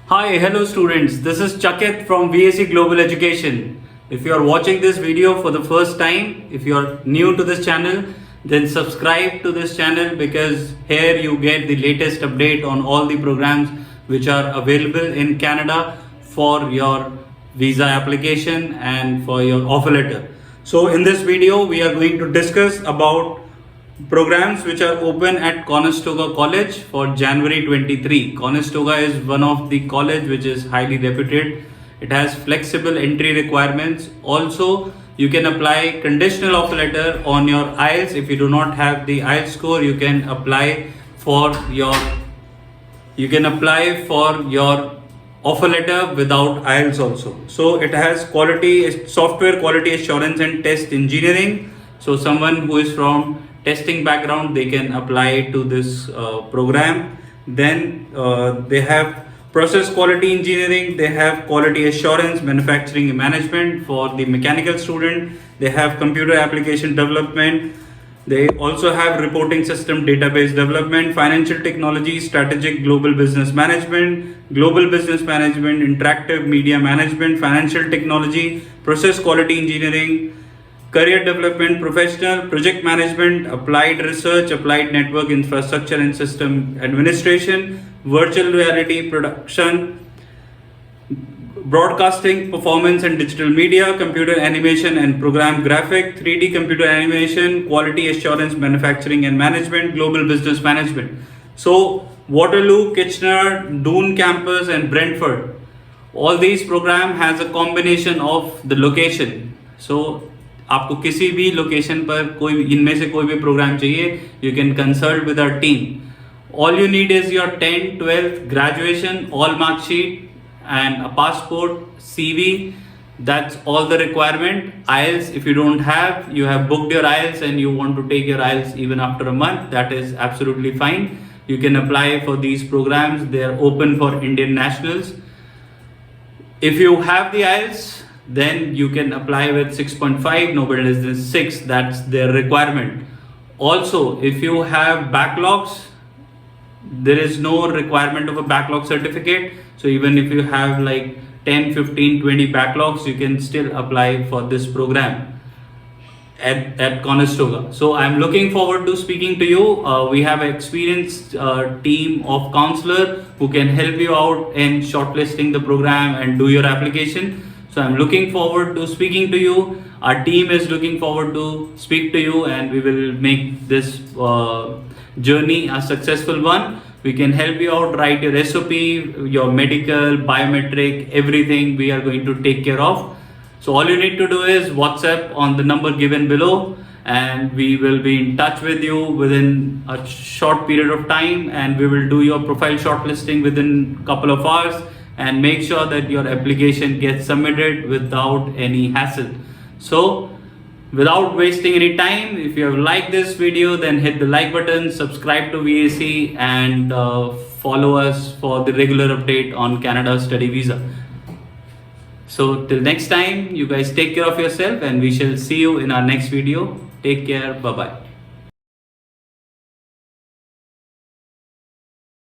Hi, hello students. This is Chakit from VAC Global Education. If you are watching this video for the first time, if you are new to this channel, then subscribe to this channel because here you get the latest update on all the programs which are available in Canada for your visa application and for your offer letter. So in this video, we are going to discuss about programs which are open at Conestoga College for January 23. Conestoga is one of the college which is highly reputed. It has flexible entry requirements. Also, you can apply conditional offer letter on your IELTS. If you do not have the IELTS score, you can apply for your offer letter without IELTS also. So it has quality software quality assurance and test engineering. So someone who is from testing background, they can apply to this program. Then they have process quality engineering, they have quality assurance, manufacturing and management for the mechanical student, they have computer application development, they also have reporting system database development, financial technology, strategic global business management, interactive media management, financial technology, process quality engineering, career development professional, project management, applied research, applied network infrastructure and system administration, virtual reality production, broadcasting, performance and digital media, computer animation and program graphic, 3D computer animation, quality assurance, manufacturing and management, global business management. So Waterloo, Kitchener, Doon campus and Brentford, all these program has a combination of the location. So आपको किसी भी location पर कोई इनमें से कोई भी programme चाहिए, you can consult with our team. All you need is your 10th, 12th, graduation, all mark sheet and a passport, CV. That's all the requirement. IELTS, if you don't have, you have booked your IELTS and you want to take your IELTS even after a month, that is absolutely fine. You can apply for these programs. They are open for Indian nationals. If you have the IELTS, then you can apply with 6.5, nobody less than 6, that's their requirement. Also, if you have backlogs, there is no requirement of a backlog certificate. So even if you have like 10, 15, 20 backlogs, you can still apply for this program at Conestoga. So I'm looking forward to speaking to you. We have an experienced team of counselor who can help you out in shortlisting the program and do your application. So I'm looking forward to speaking to you. Our team is looking forward to speak to you and we will make this journey a successful one. We can help you out, write your SOP, your medical, biometric, everything we are going to take care of. So all you need to do is WhatsApp on the number given below and we will be in touch with you within a short period of time and we will do your profile shortlisting within a couple of hours and make sure that your application gets submitted without any hassle. So without wasting any time, if you have liked this video, then hit the like button, subscribe to VAC and follow us for the regular update on Canada study visa. So till next time, you guys take care of yourself and we shall see you in our next video. Take care. Bye-bye.